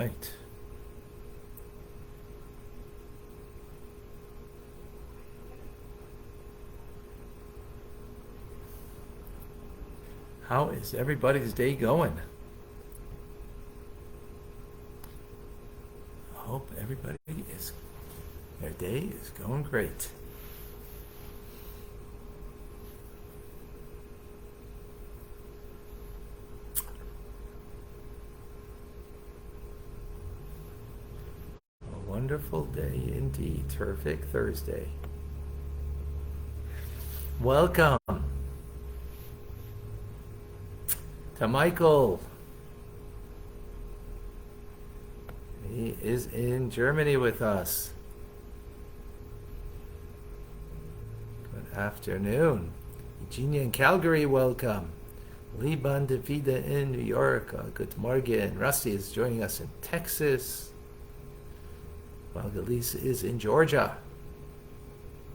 right. How is everybody's day going? I hope their day is going great. A wonderful day indeed. Terrific Thursday. Welcome to Michael. He is in Germany with us. Good afternoon. Eugenia in Calgary, welcome. Liban Davida in New York, good morning. Rusty is joining us in Texas. Valgalisa is in Georgia.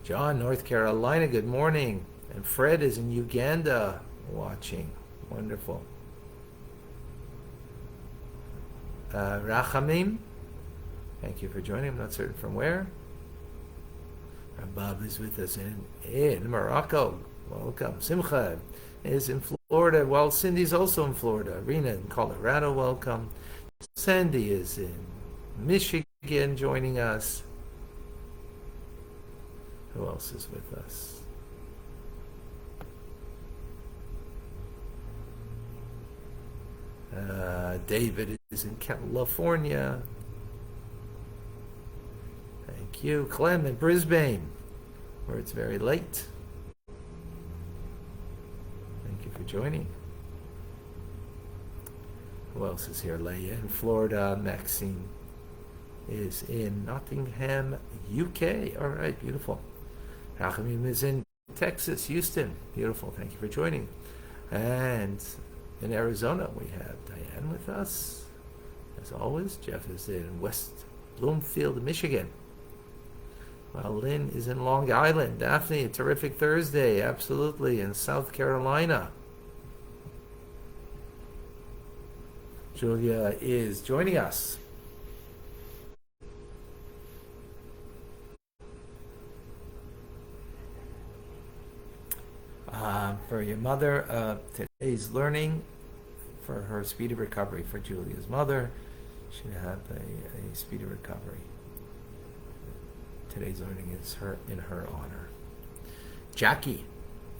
John, North Carolina, good morning. And Fred is in Uganda watching. Wonderful. Rachamim, thank you for joining. I'm not certain from where. Bob is with us in Morocco. Welcome. Simcha is in Florida. Well, Cindy's also in Florida. Rena in Colorado, welcome. Sandy is in Michigan joining us. Who else is with us? David is in California. Thank you. Clem in Brisbane, where it's very late. Thank you for joining. Who else is here? Leia in Florida. Maxine is in Nottingham, UK. All right, beautiful. Rachamim is in Texas, Houston. Beautiful. Thank you for joining. And in Arizona, we have Diane with us. As always, Jeff is in West Bloomfield, Michigan. Well, Lynn is in Long Island. Daphne, a terrific Thursday. Absolutely. In South Carolina. Julia is joining us. For your mother, today's learning for her speedy recovery. For Julia's mother, she have a speedy recovery. Today's learning is in her honor. Jackie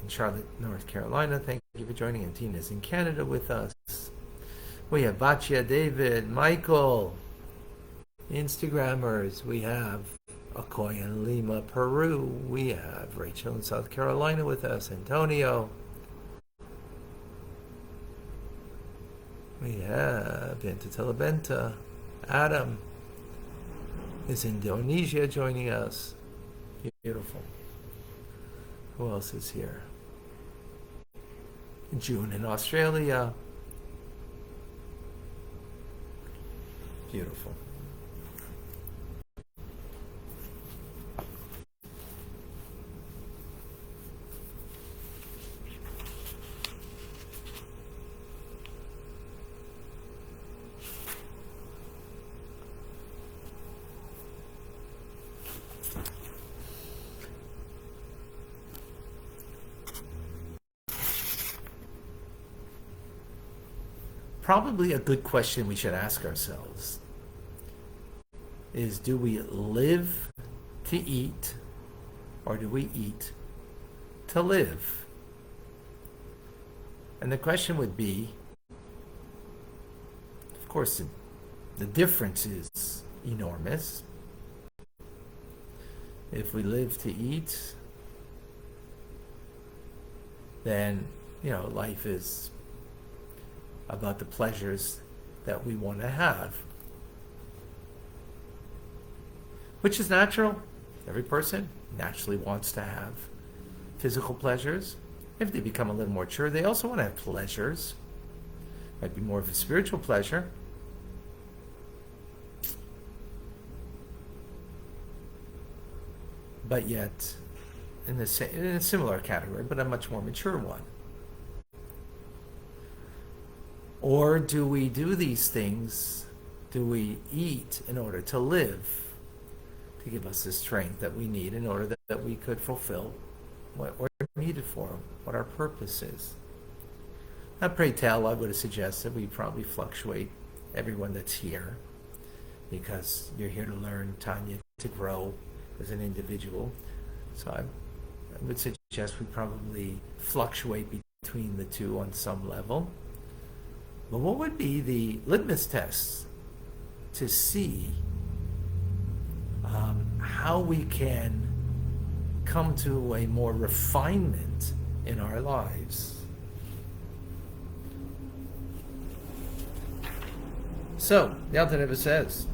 in Charlotte, North Carolina, thank you for joining. And Tina's in Canada with us. We have Bachia, David, Michael, Instagrammers. We have Okoye in Lima, Peru. We have Rachel in South Carolina with us. Antonio. We have Benta Telebenta. Adam is in Indonesia joining us. Beautiful. Who else is here? June in Australia. Beautiful. Probably a good question we should ask ourselves is, do we live to eat, or do we eat to live? And the question would be, of course, the difference is enormous. If we live to eat, then, life is about the pleasures that we want to have, which is natural. Every person naturally wants to have physical pleasures. If they become a little more mature, they also want to have pleasures. Might be more of a spiritual pleasure. But yet, in a similar category, but a much more mature one. Or do we do these things do we eat in order to live, to give us the strength that we need in order that we could fulfill what we're needed for, what our purpose is. Now, pray tell, I would have suggested we probably fluctuate everyone that's here, because you're here to learn, Tanya, to grow as an individual. So I would suggest we probably fluctuate between the two on some level. But what would be the litmus test to see how we can come to a more refinement in our lives? So, the Alter Rebbe says,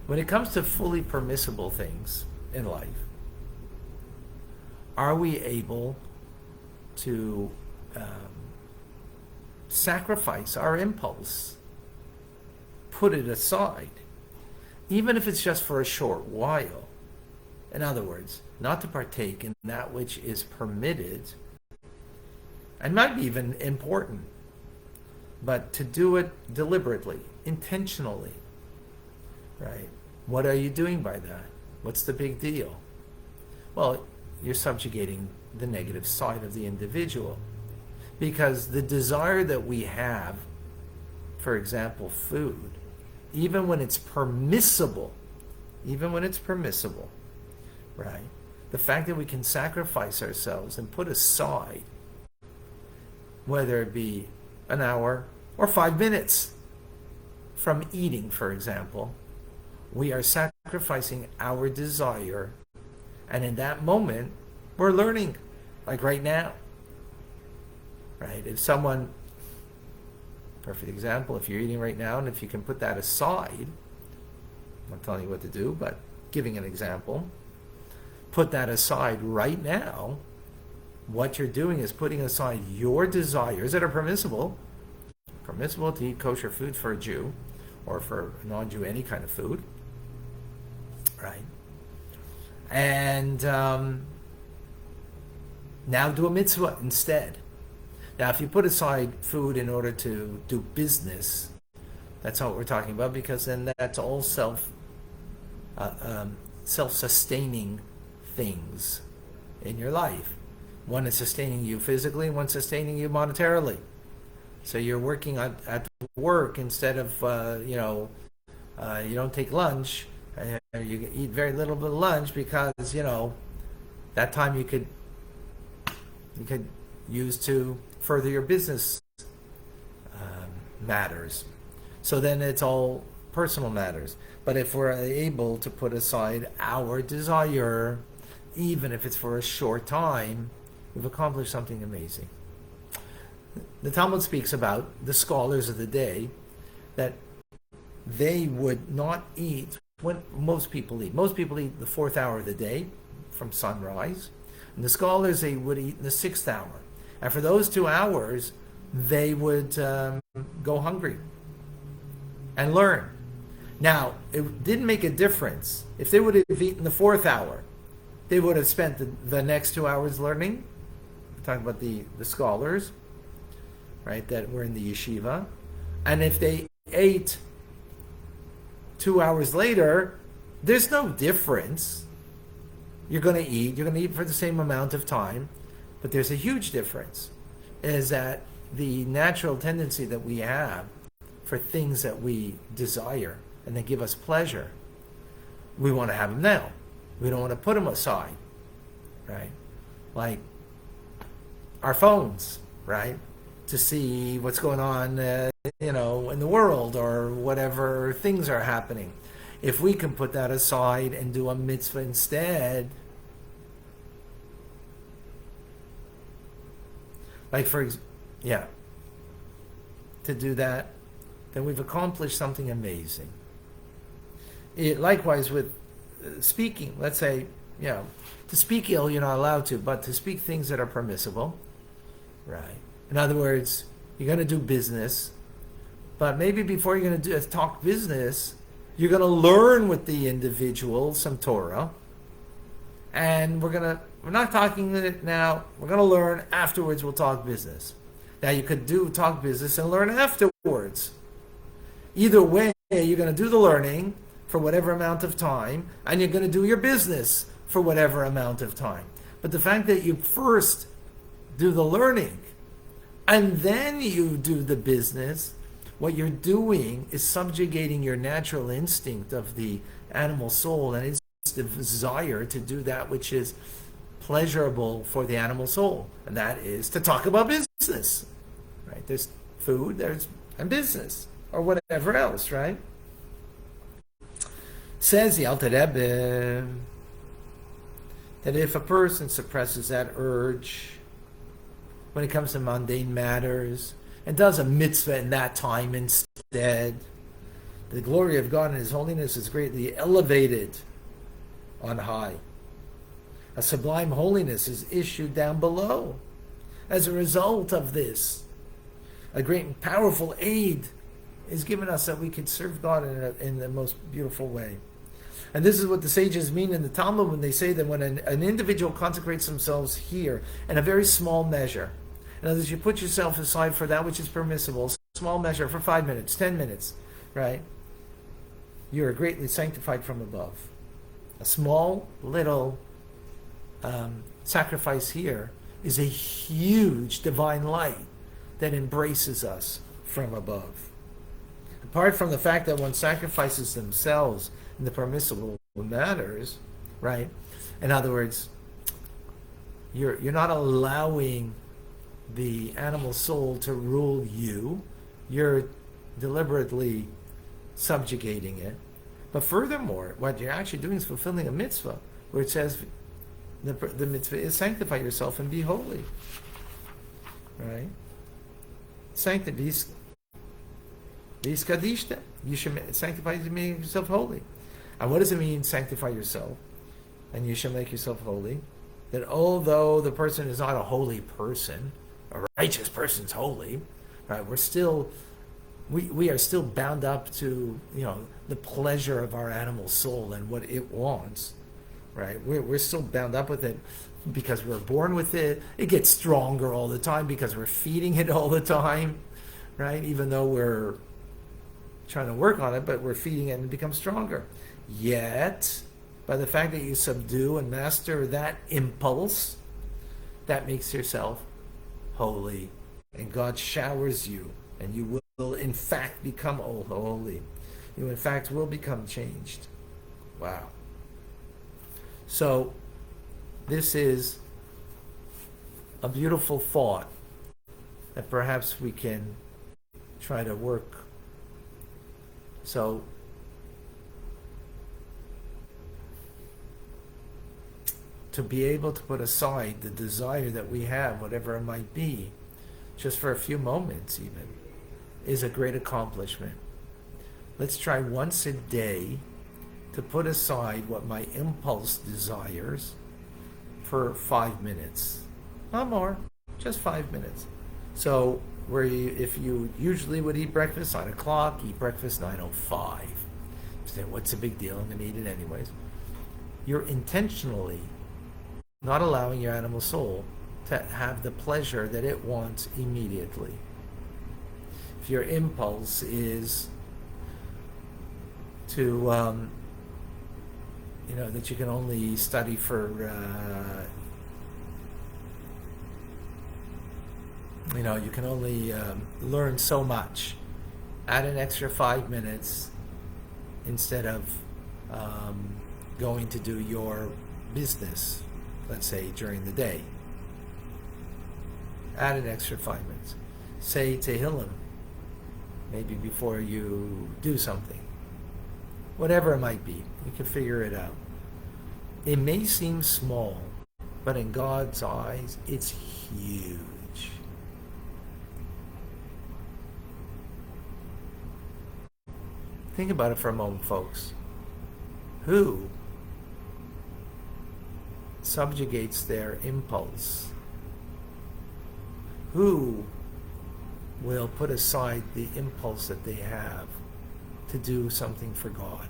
when it comes to fully permissible things in life, are we able to sacrifice our impulse, put it aside, even if it's just for a short while? In other words, not to partake in that which is permitted and might be even important, but to do it deliberately, intentionally, right? What are you doing by that? What's the big deal? Well, you're subjugating the negative side of the individual, because the desire that we have, for example, food, even when it's permissible, right? The fact that we can sacrifice ourselves and put aside, whether it be an hour or 5 minutes from eating, for example, we are sacrificing our desire, and in that moment we're learning, like right now, right? If someone, perfect example, if you're eating right now and if you can put that aside, I'm not telling you what to do, but giving an example, put that aside right now, what you're doing is putting aside your desires that are permissible to eat kosher food for a Jew, or for a non-Jew, any kind of food, right? And now do a mitzvah instead. Now, if you put aside food in order to do business, that's not what we're talking about, because then that's all self-sustaining things in your life. One is sustaining you physically, and one sustaining you monetarily. So you're working at work instead of, you don't take lunch. You eat very little bit of lunch because, that time you could use to further your business matters. So then it's all personal matters. But if we're able to put aside our desire, even if it's for a short time, we've accomplished something amazing. The Talmud speaks about the scholars of the day, that they would not eat when most people eat. Most people eat the 4th hour of the day from sunrise. And the scholars, they would eat in the 6th hour. And for those 2 hours, they would go hungry and learn. Now, it didn't make a difference. If they would have eaten the 4th hour, they would have spent the next 2 hours learning. We're talking about the scholars, right, that were in the yeshiva. And if they ate 2 hours later, there's no difference. You're going to eat for the same amount of time, but there's a huge difference, is that the natural tendency that we have for things that we desire and that give us pleasure, we want to have them now. We don't want to put them aside, right? Like our phones, right? To see what's going on, in the world, or whatever things are happening. If we can put that aside and do a mitzvah instead, to do that, then we've accomplished something amazing. Likewise with speaking, let's say, to speak ill, you're not allowed to, but to speak things that are permissible, right? In other words, you're going to do business, but maybe before you're going to talk business, you're going to learn with the individual some Torah, and we're not talking it now, we're going to learn, afterwards we'll talk business. Now you could talk business and learn afterwards. Either way, you're going to do the learning for whatever amount of time, and you're going to do your business for whatever amount of time. But the fact that you first do the learning and then you do the business, what you're doing is subjugating your natural instinct of the animal soul, and it's the desire to do that which is pleasurable for the animal soul, and that is to talk about business. Right? There's food, and business, or whatever else, right? Says the Alter Rebbe that if a person suppresses that urge when it comes to mundane matters and does a mitzvah in that time instead, the glory of God and His holiness is greatly elevated on high. A sublime holiness is issued down below. As a result of this, a great and powerful aid is given us that we can serve God in the most beautiful way. And this is what the sages mean in the Talmud when they say that when an individual consecrates themselves here in a very small measure, in other words, you put yourself aside for that which is permissible, small measure for 5 minutes, 10 minutes, right? You are greatly sanctified from above. A small little sacrifice here is a huge divine light that embraces us from above. Apart from the fact that one sacrifices themselves in the permissible matters, right? In other words, you're not allowing the animal soul to rule you. You're deliberately subjugating it. But furthermore, what you're actually doing is fulfilling a mitzvah, where it says the mitzvah is sanctify yourself and be holy. Right? Sanctify. You should sanctify to make yourself holy. And what does it mean, sanctify yourself? And you shall make yourself holy. That although the person is not a holy person, a righteous person's holy, right? We are still bound up to, the pleasure of our animal soul and what it wants, right? We're still bound up with it because we're born with it. It gets stronger all the time because we're feeding it all the time, right? Even though we're trying to work on it, but we're feeding it and it becomes stronger. Yet, by the fact that you subdue and master that impulse, that makes yourself holy. And God showers you, and you will in fact become holy. You in fact will become changed. Wow. So, this is a beautiful thought that perhaps we can try to work. So, to be able to put aside the desire that we have, whatever it might be, just for a few moments even, is a great accomplishment. Let's try once a day to put aside what my impulse desires for 5 minutes. Not more, just 5 minutes. So, if you usually would eat breakfast 9 o'clock, eat breakfast 9:05. So what's the big deal? I'm going to eat it anyways. You're intentionally not allowing your animal soul to have the pleasure that it wants immediately. If your impulse is to, that you can only study for, you can only learn so much. Add an extra 5 minutes instead of going to do your business, let's say, during the day. Add an extra 5 minutes. Say Tehillim, maybe before you do something. Whatever it might be, you can figure it out. It may seem small, but in God's eyes, it's huge. Think about it for a moment, folks. Who subjugates their impulse? Who will put aside the impulse that they have to do something for God?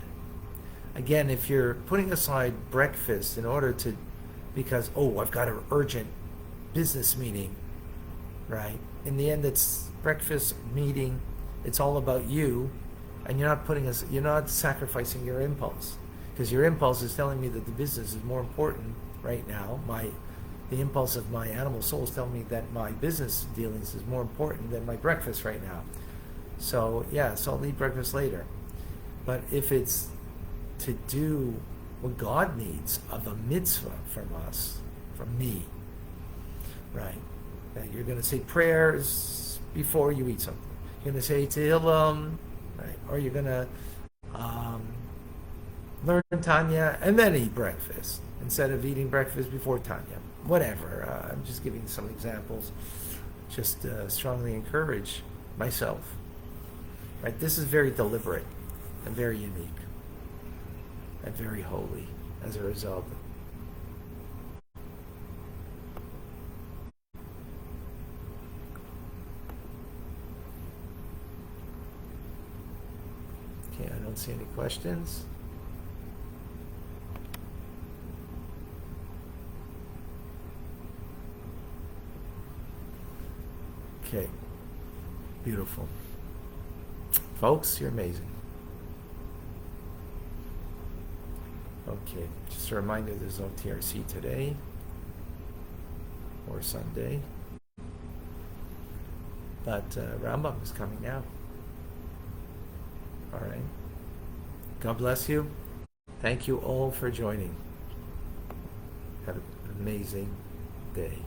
Again, if you're putting aside breakfast in order to, because, I've got an urgent business meeting, right? In the end, it's breakfast meeting. It's all about you. and you're not sacrificing your impulse, because your impulse is telling me that the business is more important right now. The impulse of my animal soul is telling me that my business dealings is more important than my breakfast right now. So I'll eat breakfast later. But if it's to do what God needs of a mitzvah from us, from me, right? That you're going to say prayers before you eat something. You're going to say Tehillim, right? Or you're going to learn Tanya and then eat breakfast instead of eating breakfast before Tanya. Whatever. I'm just giving some examples. Just strongly encourage myself. Right? This is very deliberate and very unique and very holy as a result. Okay, I don't see any questions. Okay, beautiful. Folks, you're amazing. Okay, just a reminder, there's no TRC today or Sunday, but Rambam is coming out. All right. God bless you. Thank you all for joining. Have an amazing day.